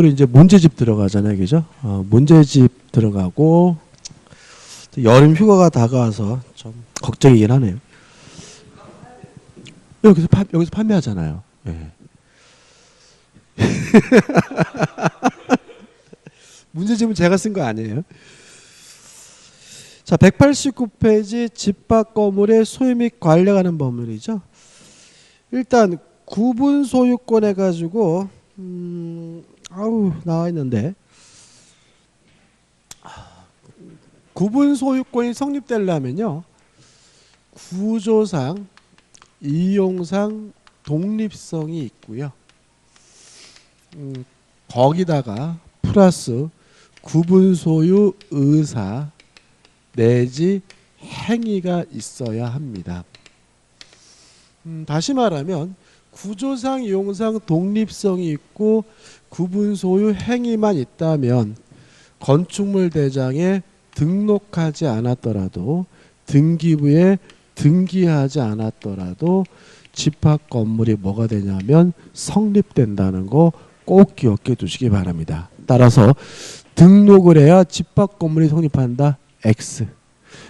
이제 문제집 들어가잖아요, 그죠? 문제집 들어가고 여름 휴가가 다가와서 좀 걱정이긴 하네요. 여기서 판매하잖아요. 예. 문제집은 제가 쓴 거 아니에요. 자, 189페이지 집합 건물의 소유 및 관리하는 법률이죠. 일단 구분 소유권 해가지고 나와 있는데 구분 소유권이 성립되려면요, 구조상, 이용상 독립성이 있고요. 거기다가 플러스 구분 소유 의사 내지 행위가 있어야 합니다. 다시 말하면 구조상, 이용상 독립성이 있고 구분 소유 행위만 있다면 건축물 대장에 등록하지 않았더라도 등기부에 등기하지 않았더라도 집합 건물이 뭐가 되냐면 성립된다는 거 꼭 기억해 두시기 바랍니다. 따라서 등록을 해야 집합 건물이 성립한다. X.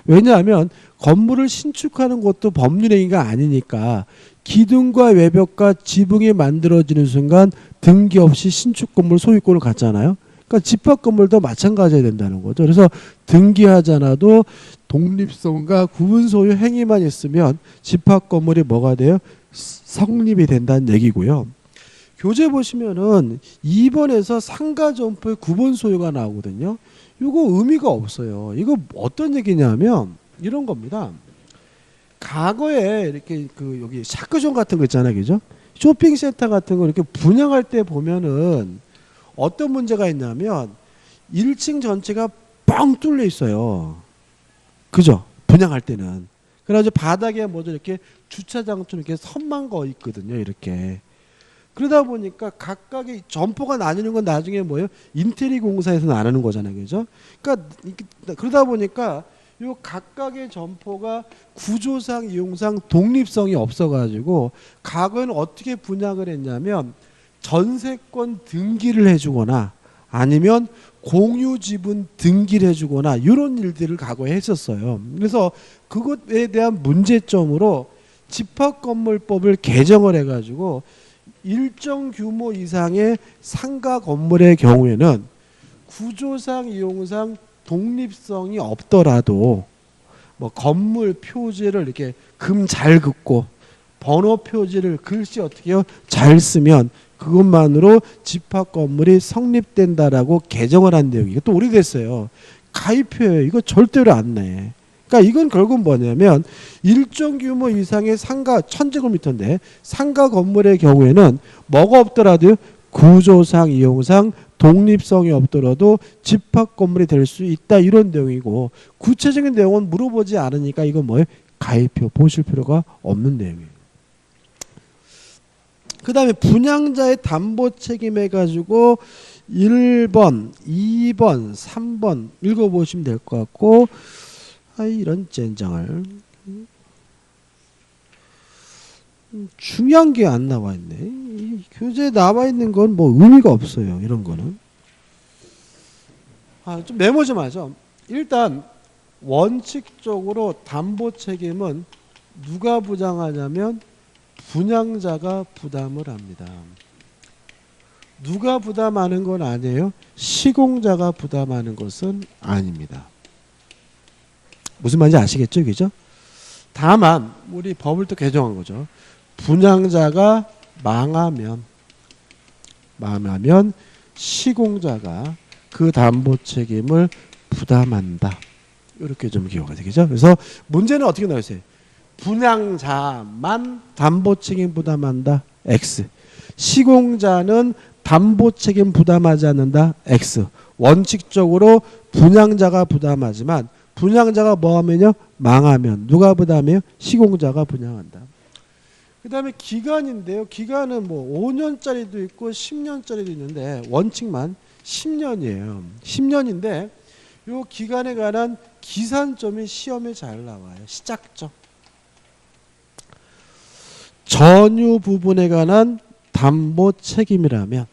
왜냐하면 건물을 신축하는 것도 법률행위가 아니니까 기둥과 외벽과 지붕이 만들어지는 순간 등기 없이 신축 건물 소유권을 갖잖아요. 그러니까 집합 건물도 마찬가지야 된다는 거죠. 그래서 등기하지 않아도 독립성과 구분 소유 행위만 있으면 집합 건물이 뭐가 돼요? 성립이 된다는 얘기고요. 교재 보시면은 2번에서 상가 점포의 구분 소유가 나오거든요. 이거 의미가 없어요. 이거 어떤 얘기냐면 이런 겁니다. 과거에 이렇게 여기 샤크존 같은 거 있잖아요, 그죠? 쇼핑센터 같은 거 이렇게 분양할 때 보면은 어떤 문제가 있냐면 1층 전체가 뻥 뚫려 있어요. 그죠? 분양할 때는. 그래가지고 바닥에 뭐죠, 이렇게 주차장처럼 이렇게 선만 거 있거든요, 이렇게. 그러다 보니까 각각의 점포가 나뉘는 건 나중에 뭐예요? 인테리어 공사에서 나누는 거잖아요, 그죠? 그러니까 그러다 보니까 요 각각의 점포가 구조상, 이용상 독립성이 없어가지고 과거에는 어떻게 분양을 했냐면 전세권 등기를 해주거나 아니면 공유 지분 등기를 해주거나 이런 일들을 과거에 했었어요. 그래서 그것에 대한 문제점으로 집합건물법을 개정을 해가지고 일정 규모 이상의 상가 건물의 경우에는 구조상, 이용상 독립성이 없더라도 뭐 건물 표지를 이렇게 금 잘 긋고 번호 표지를 글씨 어떻게 해요? 잘 쓰면 그것만으로 집합 건물이 성립된다라고 개정을 한 내용이 이것도 오래됐어요. 가입표예요. 이거 절대로 안 내. 그러니까 이건 결국 뭐냐면 일정 규모 이상의 상가 1000제곱미터인데 상가 건물의 경우에는 뭐가 없더라도 구조상, 이용상 독립성이 없더라도 집합 건물이 될 수 있다, 이런 내용이고 구체적인 내용은 물어보지 않으니까 이건 뭐예요? 가입표 보실 필요가 없는 내용이에요. 그 다음에 분양자의 담보 책임 해가지고 1번, 2번, 3번 읽어보시면 될 것 같고, 이런 젠장을 중요한 게 안 나와 있네. 교재에 나와 있는 건 뭐 의미가 없어요, 이런 거는. 좀 메모 좀 하죠. 일단 원칙적으로 담보 책임은 누가 부담하냐면 분양자가 부담을 합니다. 누가 부담하는 건 아니에요. 시공자가 부담하는 것은 아닙니다. 무슨 말인지 아시겠죠, 그죠? 다만 우리 법을 또 개정한 거죠. 분양자가 망하면 시공자가 그 담보 책임을 부담한다. 이렇게 좀 기억하세요, 되겠죠? 그래서 문제는 어떻게 나와 있어요? 분양자만 담보 책임 부담한다. X. 시공자는 담보 책임 부담하지 않는다. X. 원칙적으로 분양자가 부담하지만 분양자가 뭐하면요? 망하면 누가 부담해요? 시공자가 분양한다. 그 다음에 기간인데요. 기간은 뭐 5년짜리도 있고 10년짜리도 있는데 원칙만 10년이에요. 10년인데 이 기간에 관한 기산점이 시험에 잘 나와요. 시작점. 전유 부분에 관한 담보 책임이라면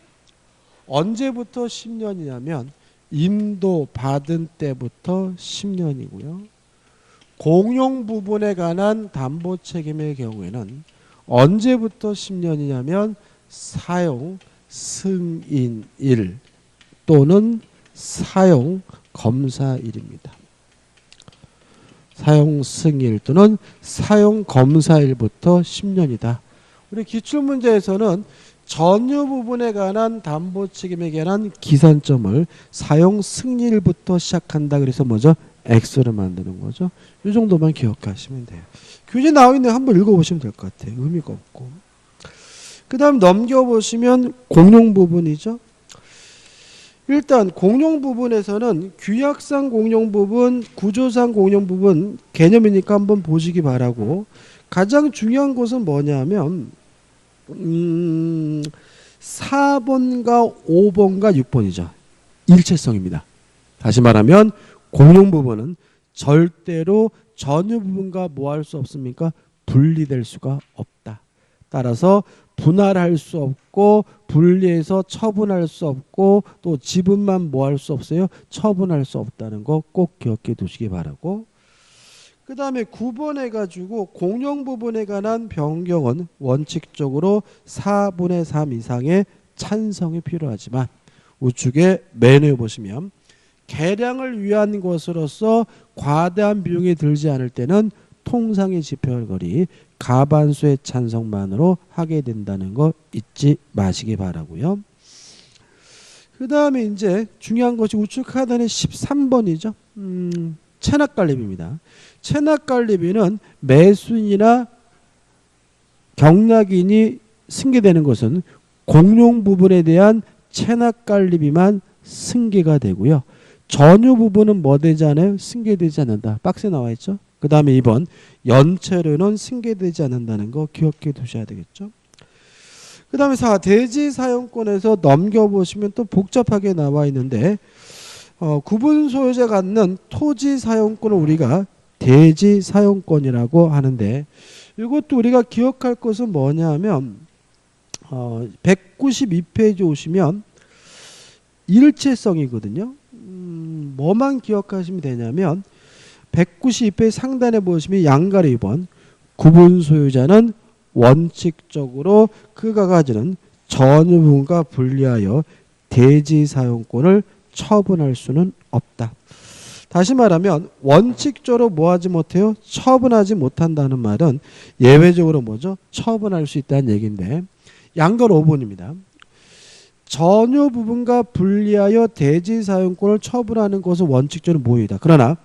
언제부터 10년이냐면 인도 받은 때부터 10년이고요. 공용 부분에 관한 담보 책임의 경우에는 언제부터 10년이냐면 사용 승인일 또는 사용 검사일입니다. 사용 승인일 또는 사용 검사일부터 10년이다. 우리 기출문제에서는 전유 부분에 관한 담보 책임에 관한 기산점을 사용 승인일부터 시작한다. 그래서 뭐죠? X를 만드는 거죠. 이 정도만 기억하시면 돼요. 교재 나와 있는 거 한번 읽어보시면 될 것 같아요. 의미가 없고. 그 다음 넘겨보시면 공용 부분이죠. 일단 공용 부분에서는 규약상 공용 부분, 구조상 공용 부분 개념이니까 한번 보시기 바라고, 가장 중요한 것은 뭐냐면 4번과 5번과 6번이죠. 일체성입니다. 다시 말하면 공용 부분은 절대로 전유 부분과 뭐 할 수 없습니까? 분리될 수가 없다. 따라서 분할할 수 없고 분리해서 처분할 수 없고 또 지분만 뭐 할 수 없어요? 처분할 수 없다는 거 꼭 기억해 두시기 바라고. 그 다음에 9번 해가지고 공용 부분에 관한 변경은 원칙적으로 4분의 3 이상의 찬성이 필요하지만 우측에 메뉴에 보시면 계량을 위한 것으로서 과다한 비용이 들지 않을 때는 통상의 지표거리 가반수의 찬성만으로 하게 된다는 거 잊지 마시기 바라고요. 그 다음에 이제 중요한 것이 우측 하단의 13번이죠. 체납관리비입니다. 체납관리비는 매수인이나 경락인이 승계되는 것은 공용 부분에 대한 체납관리비만 승계가 되고요. 전유 부분은 뭐 되지 않아요? 승계되지 않는다. 박스에 나와 있죠. 그 다음에 2번 연체료는 승계되지 않는다는 거 기억해 두셔야 되겠죠. 그 다음에 4 대지 사용권에서 넘겨보시면 또 복잡하게 나와 있는데 구분 소유자가 갖는 토지 사용권을 우리가 대지 사용권이라고 하는데, 이것도 우리가 기억할 것은 뭐냐면 192페이지 오시면 일체성이거든요. 뭐만 기억하시면 되냐면 192페이지 상단에 보시면 양가리 2번 구분 소유자는 원칙적으로 그가 가지는 전유 부분과 분리하여 대지 사용권을 처분할 수는 없다. 다시 말하면 원칙적으로 뭐 하지 못해요? 처분하지 못한다는 말은 예외적으로 뭐죠? 처분할 수 있다는 얘기인데, 양가리 5번입니다. 전유 부분과 분리하여 대지 사용권을 처분하는 것은 원칙적으로 모의다. 그러나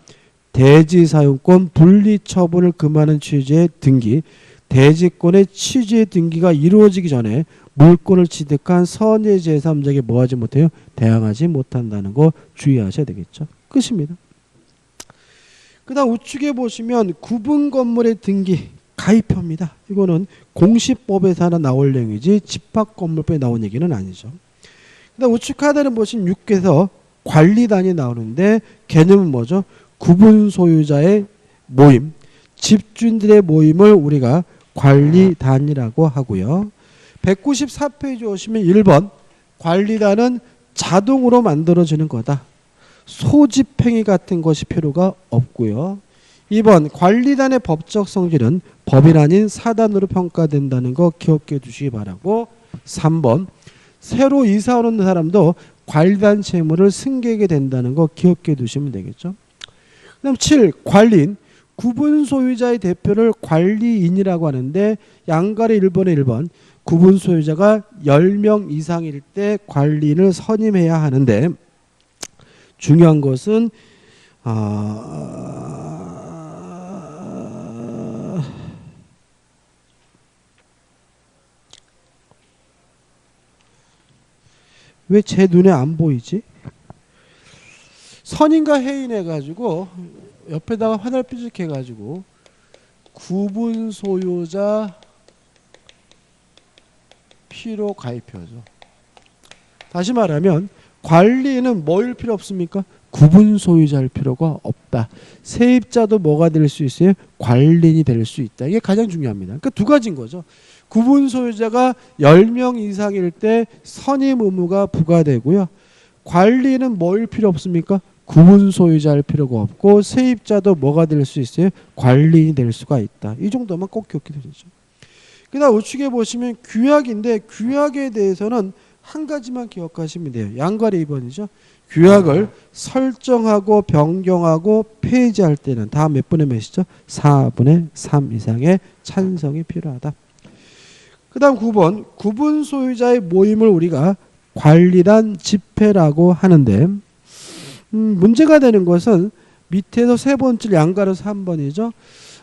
대지 사용권 분리 처분을 금하는 취지의 등기, 대지권의 취지의 등기가 이루어지기 전에 물권을 취득한 선의 제3자에게 뭐 하지 못해요? 대항하지 못한다는 거 주의하셔야 되겠죠. 끝입니다. 그 다음 우측에 보시면 구분 건물의 등기 가입표입니다. 이거는 공시법에서 하나 나올 내용이지 집합건물법에 나온 얘기는 아니죠. 그 다음 우측 하단에 보시면 6에서 관리단이 나오는데 개념은 뭐죠? 구분 소유자의 모임, 집주인들의 모임을 우리가 관리단이라고 하고요. 194페이지 오시면 1번 관리단은 자동으로 만들어지는 거다. 소집행위 같은 것이 필요가 없고요. 2번 관리단의 법적 성질은 법인 아닌 사단으로 평가된다는 거 기억해 두시기 바라고. 3번 새로 이사 오는 사람도 관리단 채무를 승계하게 된다는 거 기억해 두시면 되겠죠. 그 다음 7 관리인 구분 소유자의 대표를 관리인이라고 하는데 양가리 1번에 1번 구분 소유자가 10명 이상일 때 관리인을 선임해야 하는데, 중요한 것은 왜 제 눈에 안 보이지? 선임과 해인 해가지고 옆에다가 화살 삐죽해가지고 구분 소유자 필요 가입표죠. 다시 말하면 관리인은 뭐일 필요 없습니까? 구분 소유자일 필요가 없다. 세입자도 뭐가 될 수 있어요? 관리인이 될 수 있다. 이게 가장 중요합니다. 그러니까 두 가지인 거죠. 구분 소유자가 10명 이상일 때 선임 의무가 부과되고요. 관리는 뭐일 필요 없습니까? 구분 소유자일 필요가 없고 세입자도 뭐가 될 수 있어요? 관리인이 될 수가 있다. 이 정도만 꼭 기억해 두시죠. 그다음 우측에 보시면 규약인데 규약에 대해서는 한 가지만 기억하시면 돼요. 양괄의 2번이죠. 규약을 설정하고 변경하고 폐지할 때는 다 몇 분의 몇이죠? 4분의 3 이상의 찬성이 필요하다. 그 다음 9번 구분 소유자의 모임을 우리가 관리단 집회라고 하는데 문제가 되는 것은 밑에서 세 번째 양가로서 3번이죠.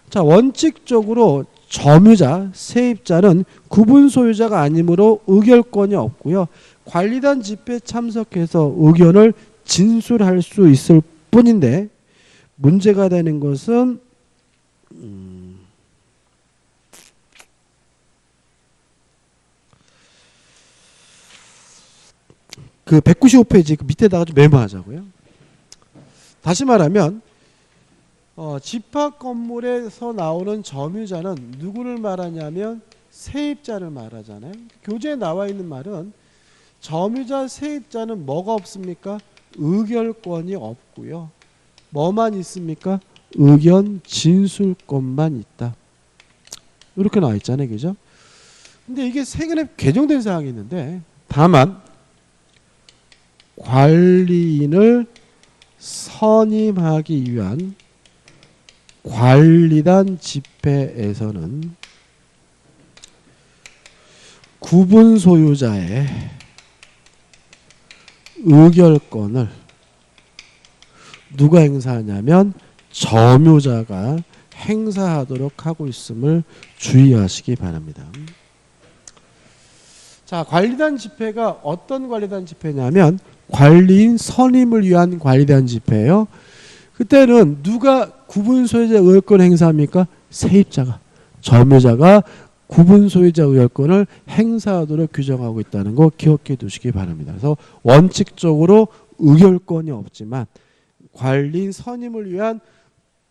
자, 원칙적으로 점유자, 세입자는 구분 소유자가 아니므로 의결권이 없고요. 관리단 집회에 참석해서 의견을 진술할 수 있을 뿐인데 문제가 되는 것은 그 195페이지 그 밑에다가 좀 메모하자고요. 다시 말하면 집합 건물에서 나오는 점유자는 누구를 말하냐면 세입자를 말하잖아요. 교재에 나와 있는 말은 점유자 세입자는 뭐가 없습니까? 의결권이 없고요. 뭐만 있습니까? 의견 진술권만 있다. 이렇게 나와 있잖아요. 그죠? 근데 이게 최근에 개정된 사항이 있는데 다만 관리인을 선임하기 위한 관리단 집회에서는 구분 소유자의 의결권을 누가 행사하냐면 점유자가 행사하도록 하고 있음을 주의하시기 바랍니다. 자, 관리단 집회가 어떤 관리단 집회냐면 관리인 선임을 위한 관리단 집회예요. 그때는 누가 구분 소유자 의결권 행사합니까? 세입자가, 점유자가 구분 소유자 의결권을 행사하도록 규정하고 있다는 거 기억해 두시기 바랍니다. 그래서 원칙적으로 의결권이 없지만 관리인 선임을 위한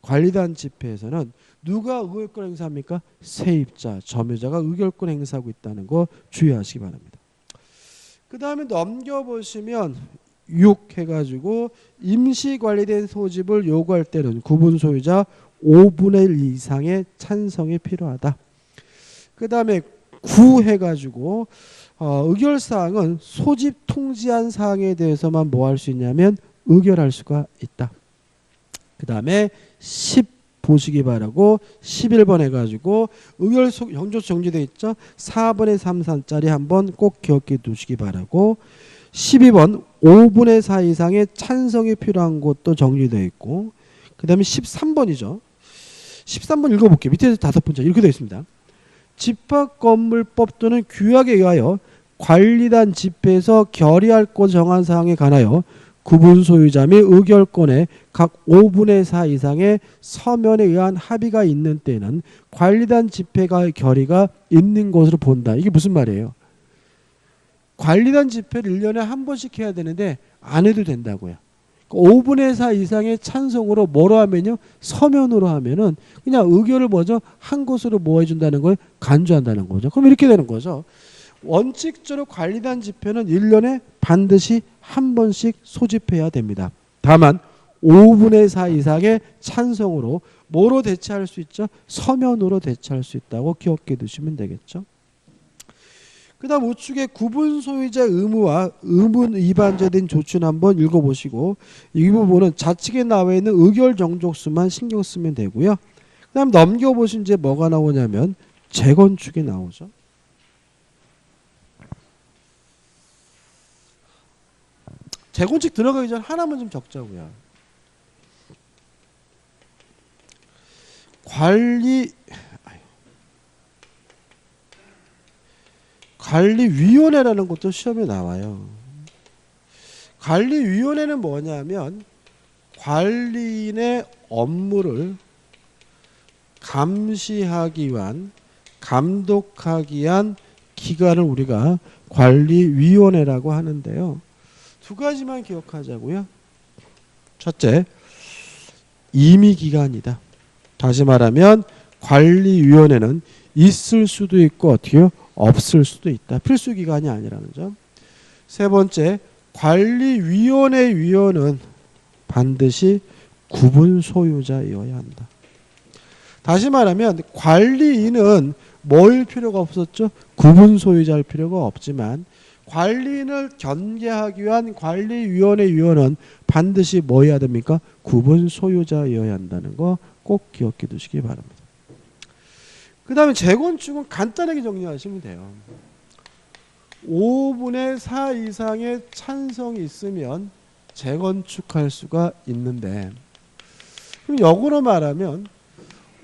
관리단 집회에서는 누가 의결권 행사합니까? 세입자, 점유자가 의결권 행사하고 있다는 거 주의하시기 바랍니다. 그 다음에 넘겨보시면 6 해가지고 임시 관리된 소집을 요구할 때는 구분 소유자 5분의 1 이상의 찬성이 필요하다. 그 다음에 9 해가지고 의결사항은 소집 통지한 사항에 대해서만 뭐 할 수 있냐면 의결할 수가 있다. 그 다음에 10 보시기 바라고 11번 해가지고 의결 형조 정리되어 있죠. 4분의 3, 3짜리 한번 꼭 기억해 두시기 바라고 12번 5분의 4 이상의 찬성이 필요한 곳도 정리되어 있고 그 다음에 13번이죠. 13번 읽어볼게요. 밑에 5번째 이렇게 되어 있습니다. 집합건물법 또는 규약에 의하여 관리단 집회에서 결의할 것 정한 사항에 관하여 구분 소유자 및 의결권에 각 5분의 4 이상의 서면에 의한 합의가 있는 때는 관리단 집회가 결의가 있는 것으로 본다. 이게 무슨 말이에요? 관리단 집회를 1년에 한 번씩 해야 되는데 안 해도 된다고요. 5분의 4 이상의 찬성으로 뭐로 하면요? 서면으로 하면은 그냥 의결을 먼저 한 것으로 뭐 해준다는 걸 간주한다는 거죠. 그럼 이렇게 되는 거죠. 원칙적으로 관리단 집회는 1년에 반드시 한 번씩 소집해야 됩니다. 다만 5분의 4 이상의 찬성으로 뭐로 대체할 수 있죠? 서면으로 대체할 수 있다고 기억해 두시면 되겠죠. 그 다음 우측에 구분 소유자 의무와 의문 위반자된 조치는 한번 읽어보시고 이 부분은 좌측에 나와 있는 의결 정족수만 신경 쓰면 되고요. 그 다음 넘겨보시면 이제 뭐가 나오냐면 재건축이 나오죠. 재건축 들어가기 전 하나만 좀 적자고요. 관리위원회라는 것도 시험에 나와요. 관리위원회는 뭐냐면 관리인의 업무를 감시하기 위한, 감독하기 위한 기관을 우리가 관리위원회라고 하는데요. 두 가지만 기억하자고요. 첫째, 임의기관이다. 다시 말하면 관리위원회는 있을 수도 있고 어떻게요? 없을 수도 있다. 필수 기간이 아니라는 점. 세 번째, 관리위원회 위원은 반드시 구분 소유자이어야 한다. 다시 말하면 관리인은 뭐일 필요가 없었죠? 구분 소유자일 필요가 없지만 관리인을 견제하기 위한 관리위원회 위원은 반드시 뭐 해야 됩니까? 구분 소유자이어야 한다는 거 꼭 기억해 두시기 바랍니다. 그 다음에 재건축은 간단하게 정리하시면 돼요. 5분의 4 이상의 찬성이 있으면 재건축할 수가 있는데, 그럼 역으로 말하면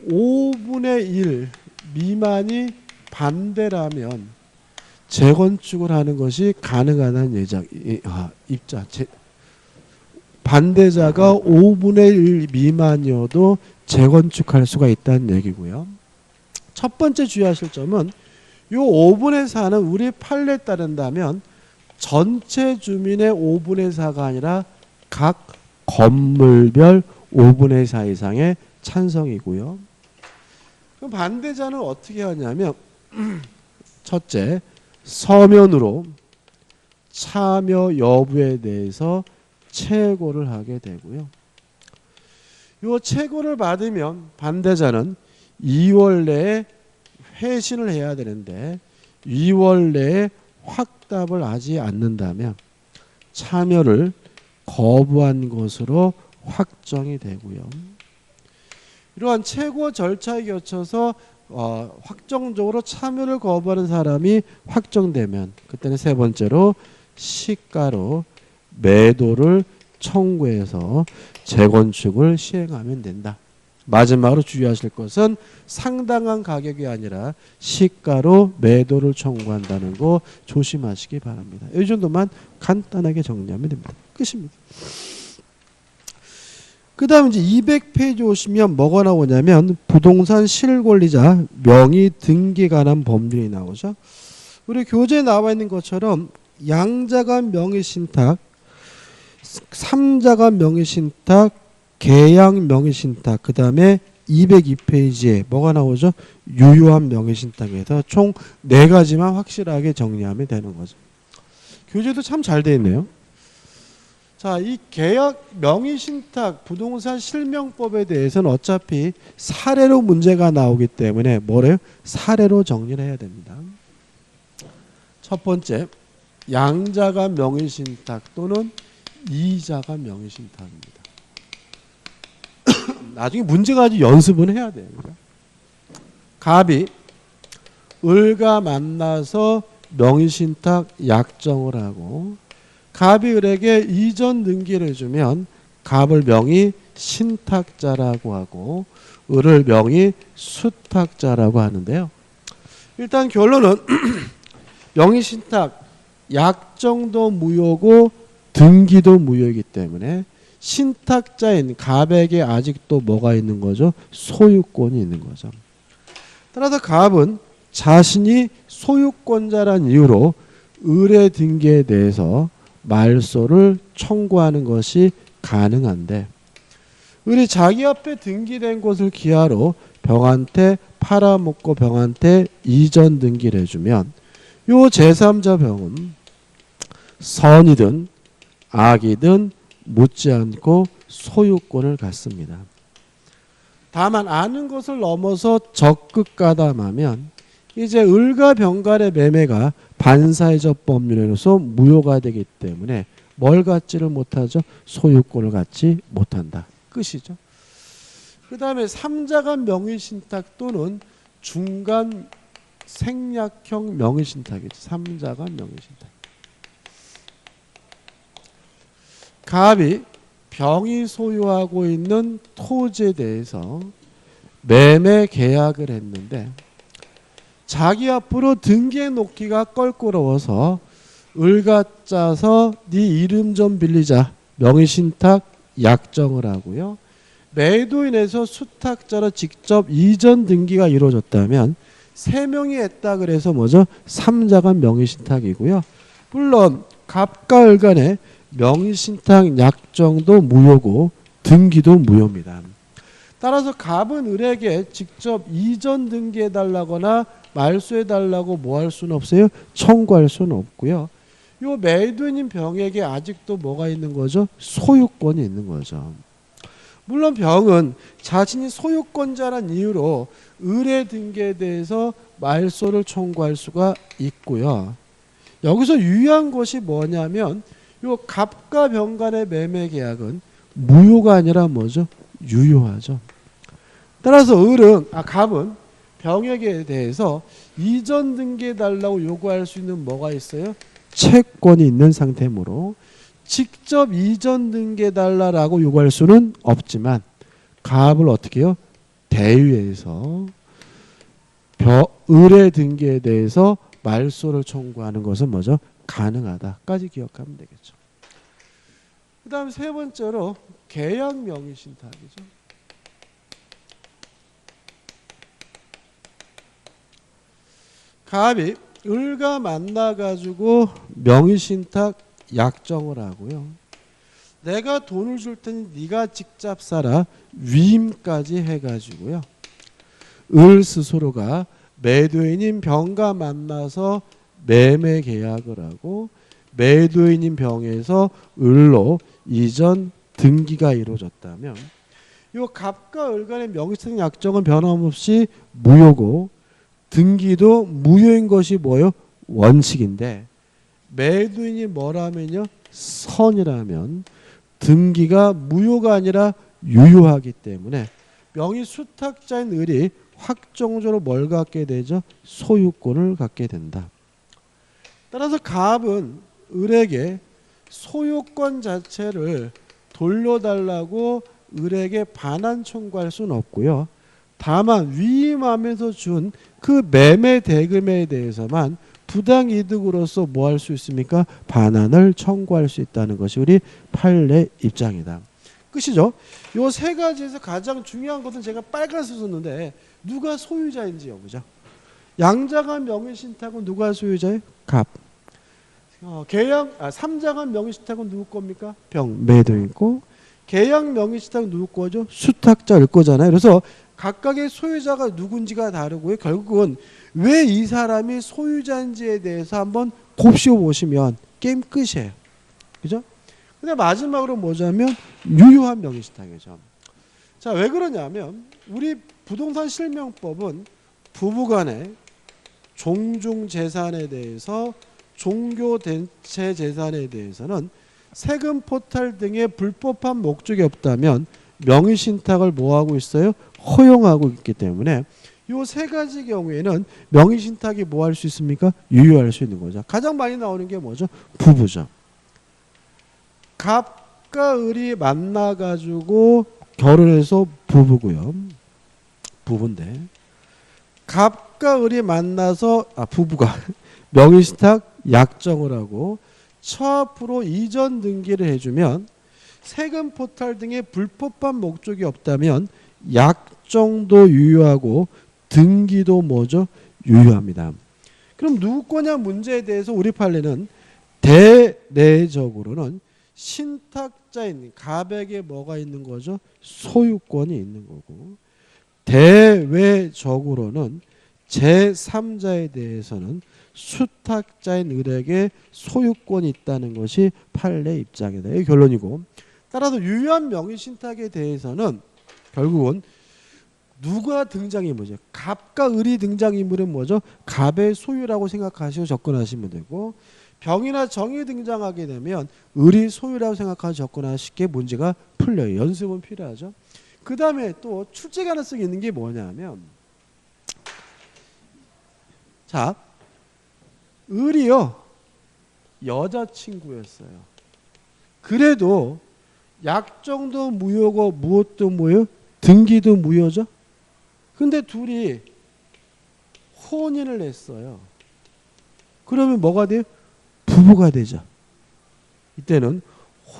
5분의 1 미만이 반대라면 재건축을 하는 것이 가능하다는 입장. 반대자가 5분의 1 미만이어도 재건축할 수가 있다는 얘기고요. 첫 번째 주의하실 점은 이 5분의 4는 우리 판례에 따른다면 전체 주민의 5분의 4가 아니라 각 건물별 5분의 4 이상의 찬성이고요. 그럼 반대자는 어떻게 하냐면 첫째, 서면으로 참여 여부에 대해서 체고를 하게 되고요. 이 체고를 받으면 반대자는 2월 내에 회신을 해야 되는데 2월 내에 확답을 하지 않는다면 참여를 거부한 것으로 확정이 되고요. 이러한 체고 절차에 거쳐서 확정적으로 참여를 거부하는 사람이 확정되면 그때는 세 번째로 시가로 매도를 청구해서 재건축을 시행하면 된다. 마지막으로 주의하실 것은 상당한 가격이 아니라 시가로 매도를 청구한다는 거 조심하시기 바랍니다. 이 정도만 간단하게 정리하면 됩니다. 끝입니다. 그 다음 이제 200페이지 오시면 뭐가 나오냐면 부동산 실권리자 명의 등기에 관한 법률이 나오죠. 우리 교재에 나와 있는 것처럼 양자간 명의신탁, 삼자간 명의신탁, 계약 명의신탁, 그 다음에 202페이지에 뭐가 나오죠? 유효한 명의신탁에서 총 4가지만 확실하게 정리하면 되는 거죠. 교재도 참 잘 되어 있네요. 자, 이 계약 명의신탁 부동산 실명법에 대해서는 어차피 사례로 문제가 나오기 때문에 뭐래요? 사례로 정리를 해야 됩니다. 첫 번째, 양자간 명의신탁 또는 이자간 명의신탁입니다. 나중에 문제가 아주 연습은 해야 돼요. 갑이 을과 만나서 명의신탁 약정을 하고 갑이 을에게 이전 등기를 주면 갑을 명의 신탁자라고 하고 을을 명의 수탁자라고 하는데요. 일단 결론은 명의신탁 약정도 무효고 등기도 무효이기 때문에 신탁자인 갑에게 아직도 뭐가 있는 거죠? 소유권이 있는 거죠. 따라서 갑은 자신이 소유권자란 이유로 을의 등기에 대해서 말소를 청구하는 것이 가능한데 을이 자기 앞에 등기된 곳을 기하로 병한테 팔아먹고 병한테 이전 등기를 해주면 요 제3자 병은 선이든 악이든 묻지 않고 소유권을 갖습니다. 다만 아는 것을 넘어서 적극 가담하면 이제 을과 병 간의 매매가 반사회적 법률로서 무효가 되기 때문에 뭘 갖지를 못하죠? 소유권을 갖지 못한다. 끝이죠. 그 다음에 3자간 명의신탁 또는 중간 생략형 명의신탁이죠. 3자간 명의신탁. 갑이 병이 소유하고 있는 토지에 대해서 매매 계약을 했는데 자기 앞으로 등기해 놓기가 껄끄러워서 을과 짜서 네 이름 좀 빌리자 명의신탁 약정을 하고요. 매도인에서 수탁자로 직접 이전 등기가 이루어졌다면 3명이 했다 그래서 뭐죠? 3자간 명의신탁이고요. 물론 갑과 을 간의 명의신탁 약정도 무효고 등기도 무효입니다. 따라서 갑은 을에게 직접 이전 등기해달라거나 말소해달라고 뭐 할 수는 없어요? 청구할 수는 없고요. 요 매도인인 병에게 아직도 뭐가 있는 거죠? 소유권이 있는 거죠. 물론 병은 자신이 소유권자란 이유로 을의 등기에 대해서 말소를 청구할 수가 있고요. 여기서 유의한 것이 뭐냐면 요 갑과 병 간의 매매 계약은 무효가 아니라 뭐죠? 유효하죠. 따라서 갑은 병에게 대해서 이전 등기해 달라고 요구할 수 있는 뭐가 있어요? 채권이 있는 상태이므로 직접 이전 등기해 달라고 요구할 수는 없지만 갑을 어떻게 해요? 대위에서 을의 등기에 대해서 말소를 청구하는 것은 뭐죠? 가능하다까지 기억하면 되겠죠. 그 다음 세 번째로 계약 명의 신탁이죠. 갑이 을과 만나가지고 명의 신탁 약정을 하고요. 내가 돈을 줄 테니 네가 직접 사라 위임까지 해가지고요. 을 스스로가 매도인인 병과 만나서 매매 계약을 하고 매도인인 병에서 을로 이전 등기가 이루어졌다면 이 갑과 을 간의 명의신탁 약정은 변함없이 무효고 등기도 무효인 것이 뭐요? 원칙인데 매도인이 뭐라면요? 선이라면 등기가 무효가 아니라 유효하기 때문에 명의 수탁자인 을이 확정적으로 뭘 갖게 되죠? 소유권을 갖게 된다. 따라서 갑은 을에게 소유권 자체를 돌려달라고 을에게 반환 청구할 수는 없고요. 다만 위임하면서 준 그 매매 대금에 대해서만 부당이득으로서 뭐 할 수 있습니까? 반환을 청구할 수 있다는 것이 우리 판례 입장이다. 끝이죠. 요 세 가지에서 가장 중요한 것은 제가 빨간색 썼는데 누가 소유자인지 여부죠. 양자간 명의신탁은 누가 소유자예요? 갑. 삼자간 명의신탁은 누구 겁니까? 병, 매도인고. 계약 명의신탁은 누구 거죠? 수탁자일 거잖아요. 그래서 각각의 소유자가 누군지가 다르고요. 결국은 왜 이 사람이 소유자인지에 대해서 한번 곱씹어 보시면 게임 끝이에요. 그죠? 근데 마지막으로 뭐냐면 유효한 명의신탁이죠. 자, 왜 그러냐면 우리 부동산 실명법은 부부간의 종중 재산에 대해서 종교 대체 재산에 대해서는 세금 포탈 등의 불법한 목적이 없다면 명의신탁을 뭐하고 있어요? 허용하고 있기 때문에 이 세 가지 경우에는 명의신탁이 뭐 할 수 있습니까? 유효할 수 있는 거죠. 가장 많이 나오는 게 뭐죠? 부부죠. 갑과 을이 만나가지고 결혼해서 부부고요. 부부인데 갑과 을이 만나서 부부가 명의신탁 약정을 하고 처앞으로 이전 등기를 해주면 세금 포탈 등의 불법한 목적이 없다면 약정도 유효하고 등기도 뭐죠? 유효합니다. 그럼 누구 거냐 문제에 대해서 우리 판례는 대내적으로는 신탁자인 갑에게 뭐가 있는 거죠? 소유권이 있는 거고 대외적으로는 제3자에 대해서는 수탁자인 을에게 소유권이 있다는 것이 판례 입장이다. 이게 결론이고 따라서 유효한 명의신탁에 대해서는 결국은 누가 등장인물이죠? 갑과 을이 등장인물은 뭐죠? 갑의 소유라고 생각하시고 접근하시면 되고 병이나 정이 등장하게 되면 을이 소유라고 생각하고 접근하시기에 문제가 풀려요. 연습은 필요하죠. 그 다음에 또 출제 가능성이 있는 게 뭐냐면 자, 을이요 여자친구였어요. 그래도 약정도 무효고 무엇도 무효, 등기도 무효죠. 근데 둘이 혼인을 했어요. 그러면 뭐가 돼요? 부부가 되죠. 이때는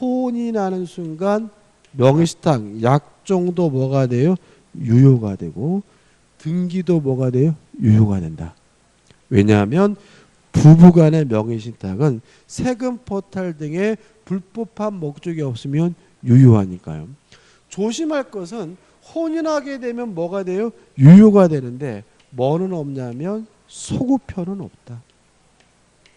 혼인하는 순간 명의신탁 약정도 뭐가 돼요? 유효가 되고 등기도 뭐가 돼요? 유효가 된다. 왜냐하면 부부간의 명의신탁은 세금 포탈 등의 불법한 목적이 없으면 유효하니까요. 조심할 것은 혼인하게 되면 뭐가 돼요? 유효가 되는데 뭐는 없냐면 소급표는 없다.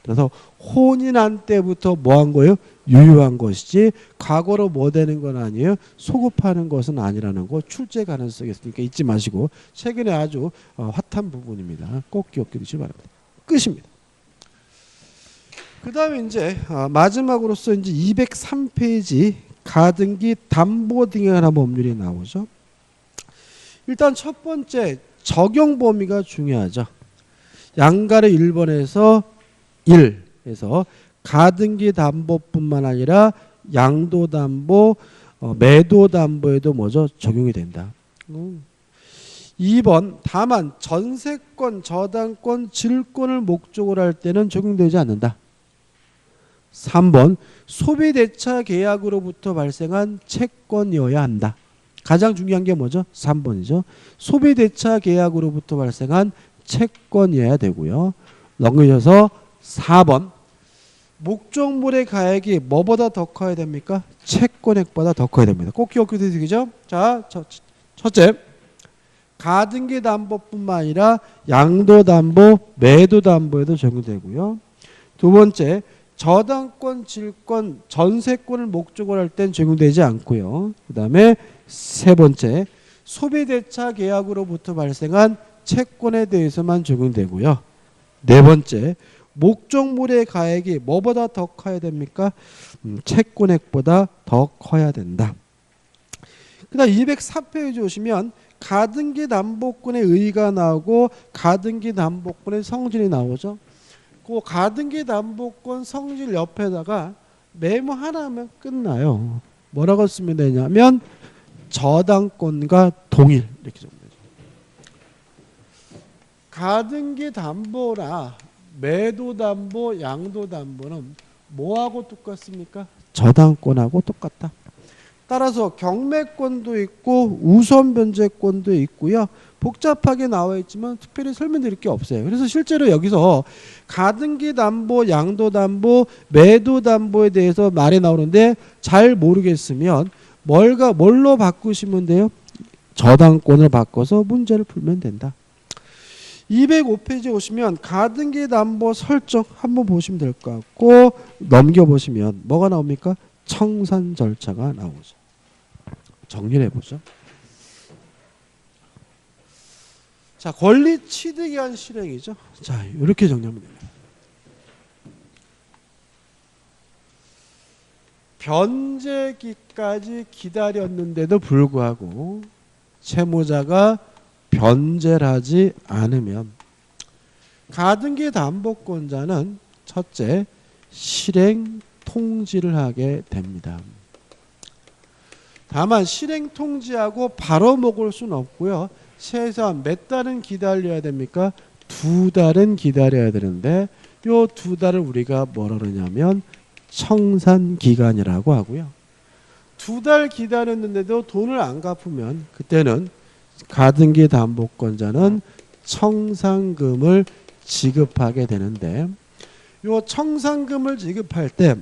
그래서 혼인한 때부터 뭐 한 거예요? 유효한 것이지 과거로 뭐 되는 건 아니에요. 소급하는 것은 아니라는 거 출제 가능성이 있으니까 잊지 마시고 최근에 아주 핫한 부분입니다. 꼭 기억해 두시기 바랍니다. 끝입니다. 그 다음에 이제 마지막으로서 이제 203페이지 가등기 담보 등에 관한 법률이 나오죠. 일단 첫 번째 적용 범위가 중요하죠. 양가를 1번에서 1에서 가등기 담보뿐만 아니라 양도담보, 매도담보에도 뭐죠? 적용이 된다. 2번 다만 전세권, 저당권, 질권을 목적으로 할 때는 적용되지 않는다. 3번 소비대차 계약으로부터 발생한 채권이어야 한다. 가장 중요한 게 뭐죠? 3번이죠. 소비대차 계약으로부터 발생한 채권이어야 되고요. 넘겨져서 4번 목적물의 가액이 뭐보다 더 커야 됩니까? 채권액보다 더 커야 됩니다. 꼭 기억해 두시죠. 자, 첫째 가등기 담보뿐만 아니라 양도담보, 매도담보에도 적용되고요. 두 번째 저당권, 질권, 전세권을 목적으로 할 땐 적용되지 않고요. 그 다음에 세 번째 소비대차 계약으로부터 발생한 채권에 대해서만 적용되고요. 네 번째 목적물의 가액이 뭐보다 더 커야 됩니까? 채권액보다 더 커야 된다. 그 다음 204페이지 오시면 가등기 담보권의 의의가 나오고 가등기 담보권의 성질이 나오죠. 그 가등기 담보권 성질 옆에다가 메모 하나면 끝나요. 뭐라고 쓰면 되냐면 저당권과 동일 이렇게 적으면 되죠. 가등기 담보나 매도담보, 양도담보는 뭐하고 똑같습니까? 저당권하고 똑같다. 따라서 경매권도 있고 우선변제권도 있고요. 복잡하게 나와 있지만 특별히 설명드릴 게 없어요. 그래서 실제로 여기서 가등기 담보, 양도담보, 매도담보에 대해서 말이 나오는데 잘 모르겠으면 뭘로 바꾸시면 돼요? 저당권을 바꿔서 문제를 풀면 된다. 205페이지에 오시면 가등기 담보 설정 한번 보시면 될 것 같고 넘겨보시면 뭐가 나옵니까? 청산 절차가 나오죠. 정리를 해보죠. 자, 권리 취득에 의한 실행이죠. 자, 이렇게 정리하면 됩니다. 변제기까지 기다렸는데도 불구하고 채무자가 변제를 하지 않으면 가등기 담보권자는 첫째 실행 통지를 하게 됩니다. 다만 실행 통지하고 바로 먹을 수는 없고요. 최소한 몇 달은 기다려야 됩니까? 2달은 기다려야 되는데 요 2달을 우리가 뭐라 그러냐면 청산기간이라고 하고요. 2달 기다렸는데도 돈을 안 갚으면 그때는 가등기 담보권자는 청산금을 지급하게 되는데 요 청산금을 지급할 때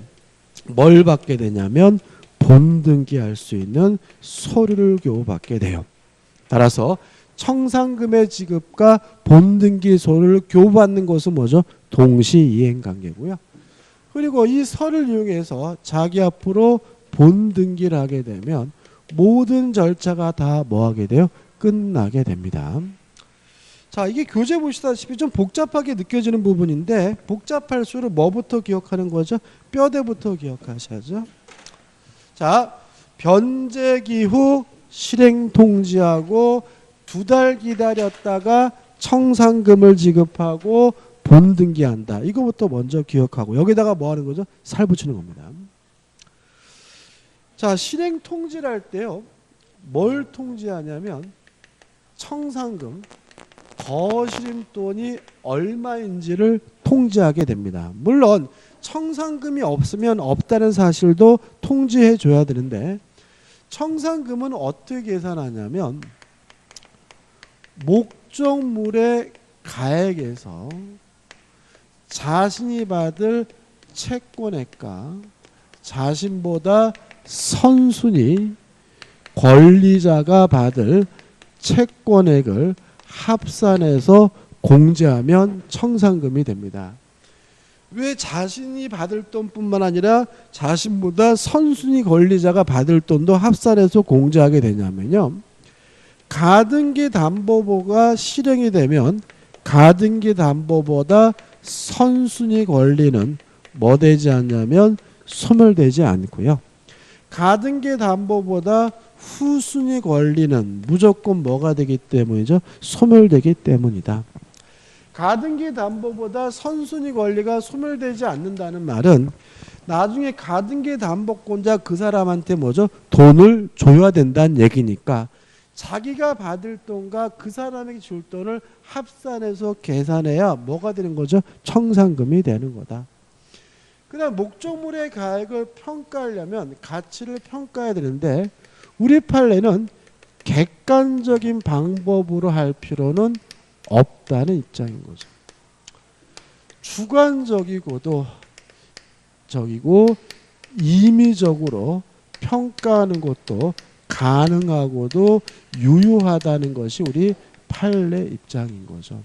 뭘 받게 되냐면 본등기할 수 있는 서류를 교부받게 돼요. 따라서 청산금의 지급과 본등기 서류를 교부받는 것은 뭐죠? 동시이행관계고요. 그리고 이 서류를 이용해서 자기 앞으로 본등기를 하게 되면 모든 절차가 다 뭐하게 돼요? 끝나게 됩니다. 자, 이게 교재 보시다시피 좀 복잡하게 느껴지는 부분인데 복잡할수록 뭐부터 기억하는 거죠? 뼈대부터 기억하셔야죠. 자, 변제기 후 실행 통지하고 2달 기다렸다가 청산금을 지급하고 본등기한다. 이거부터 먼저 기억하고 여기다가 뭐 하는 거죠? 살 붙이는 겁니다. 자, 실행 통지를 할 때요. 뭘 통지하냐면 청산금 거실임돈이 얼마인지를 통지하게 됩니다. 물론 청산금이 없으면 없다는 사실도 통지해 줘야 되는데 청산금은 어떻게 계산하냐면 목적물의 가액에서 자신이 받을 채권액과 자신보다 선순위 권리자가 받을 채권액을 합산해서 공제하면 청산금이 됩니다. 왜 자신이 받을 돈뿐만 아니라 자신보다 선순위 권리자가 받을 돈도 합산해서 공제하게 되냐면요. 가등기 담보보가 실행이 되면 가등기 담보보다 선순위 권리는 뭐 되지 않냐면 소멸되지 않고요. 가등기 담보보다 후순위 권리는 무조건 뭐가 되기 때문이죠? 소멸되기 때문이다. 가등기 담보보다 선순위 권리가 소멸되지 않는다는 말은 나중에 가등기 담보권자 그 사람한테 뭐죠? 돈을 줘야 된다는 얘기니까 자기가 받을 돈과 그 사람에게 줄 돈을 합산해서 계산해야 뭐가 되는 거죠? 청산금이 되는 거다. 그 다음 목적물의 가액을 평가하려면 가치를 평가해야 되는데 우리 판례는 객관적인 방법으로 할 필요는 없다는 입장인 거죠. 주관적이고도 임의적으로 평가하는 것도 가능하고도 유효하다는 것이 우리 판례 입장인 거죠.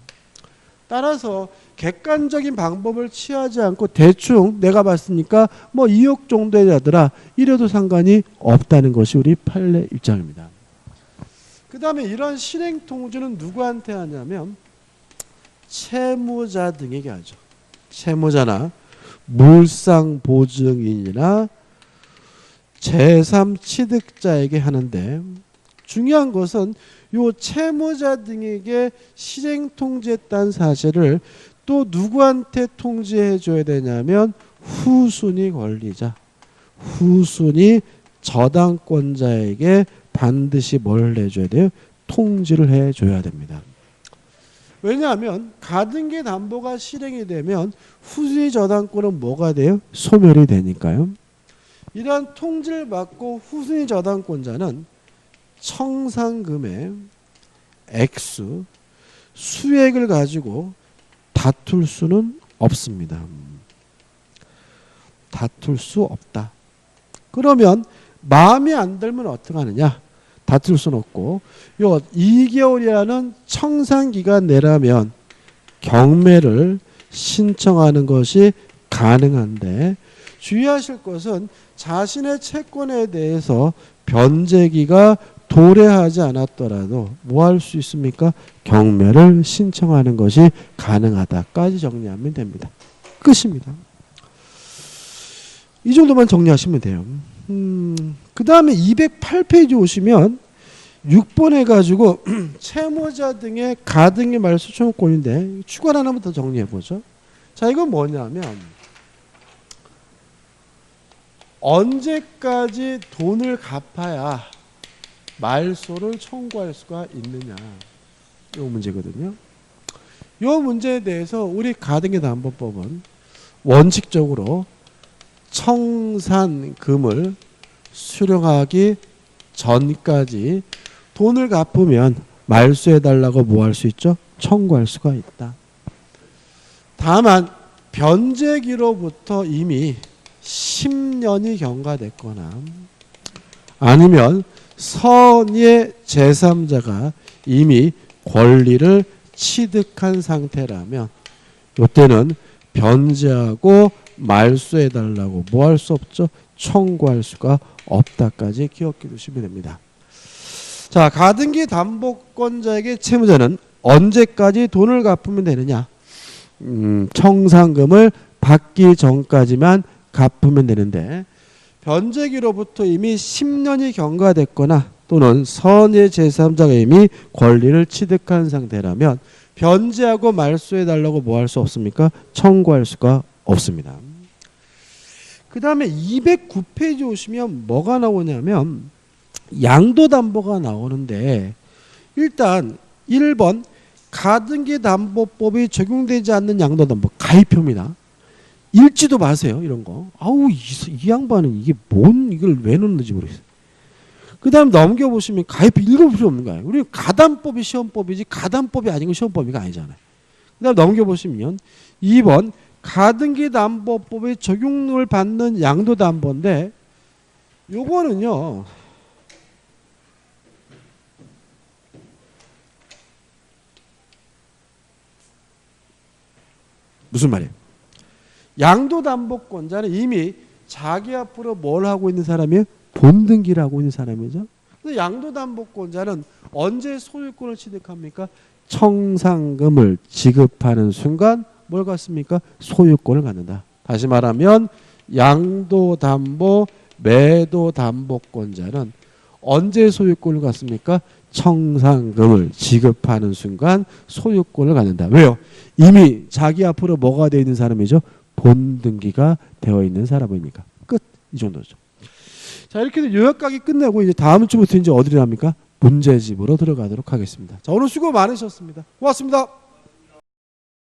따라서 객관적인 방법을 취하지 않고 대충 내가 봤으니까 뭐 2억 정도에 되더라 이래도 상관이 없다는 것이 우리 판례 입장입니다. 그 다음에 이런 실행통지는 누구한테 하냐면 채무자 등에게 하죠. 채무자나 물상보증인이나 제3취득자에게 하는데 중요한 것은 요 채무자 등에게 실행통지했다는 사실을 또 누구한테 통지해 줘야 되냐면 후순위 권리자, 후순위 저당권자에게 반드시 뭘 해줘야 돼요? 통지를 해줘야 됩니다. 왜냐하면 가등기 담보가 실행이 되면 후순위 저당권은 뭐가 돼요? 소멸이 되니까요. 이러한 통지를 받고 후순위 저당권자는 청산금의 액수, 수액을 가지고 다툴 수는 없습니다. 다툴 수 없다. 그러면 마음에 안 들면 어떻게 하느냐? 다툴 수는 없고 요 2개월이라는 청산기간 내라면 경매를 신청하는 것이 가능한데 주의하실 것은 자신의 채권에 대해서 변제기가 도래하지 않았더라도 뭐 할 수 있습니까? 경매를 신청하는 것이 가능하다까지 정리하면 됩니다. 끝입니다. 이 정도만 정리하시면 돼요. 그 다음에 208페이지 오시면 6번 해가지고 채무자 등의 가등기 말소 청구권인데 추가 하나만 더 정리해보죠. 자, 이건 뭐냐면 언제까지 돈을 갚아야 말소를 청구할 수가 있느냐 이 문제거든요. 이 문제에 대해서 우리 가등기담보법은 원칙적으로 청산금을 수령하기 전까지 돈을 갚으면 말소해달라고 뭐 할 수 있죠? 청구할 수가 있다. 다만 변제기로부터 이미 10년이 경과됐거나 아니면 선의 제3자가 이미 권리를 취득한 상태라면 이때는 변제하고 말소해달라고 뭐 할 수 없죠? 청구할 수가 없다까지 기억해 두시면 됩니다. 자, 가등기 담보권자에게 채무자는 언제까지 돈을 갚으면 되느냐? 청산금을 받기 전까지만 갚으면 되는데 변제기로부터 이미 10년이 경과됐거나 또는 선의 제3자가 이미 권리를 취득한 상태라면 변제하고 말소해달라고 뭐 할 수 없습니까? 청구할 수가 없습니다. 그 다음에 209페이지 오시면 뭐가 나오냐면 양도담보가 나오는데 일단 1번 가등기 담보법이 적용되지 않는 양도담보 가입표입니다. 읽지도 마세요. 이런 거. 아우 이 양반은 이게 뭔 이걸 왜 넣는지 모르겠어요. 그 다음 넘겨보시면 가입표 읽을 필요 없는 거예요. 우리 가담법이 시험법이지 가담법이 아닌 건 시험법이가 아니잖아요. 그 다음 넘겨보시면 2번 가등기 담보법의 적용을 받는 양도담보인데 요거는요 무슨 말이에요? 양도담보권자는 이미 자기 앞으로 뭘 하고 있는 사람이에요? 본등기를 하고 있는 사람이죠. 그래서 양도담보권자는 언제 소유권을 취득합니까? 청산금을 지급하는 순간 뭘 갖습니까? 소유권을 갖는다. 다시 말하면 양도담보 매도담보권자는 언제 소유권을 갖습니까? 청산금을 지급하는 순간 소유권을 갖는다. 왜요? 이미 자기 앞으로 뭐가 되어 있는 사람이죠? 본등기가 되어 있는 사람이니까. 끝. 이 정도죠. 자, 이렇게 해서 요약강의 끝내고 이제 다음 주부터 이제 어디로 합니까? 문제집으로 들어가도록 하겠습니다. 자, 오늘 수고 많으셨습니다. 고맙습니다.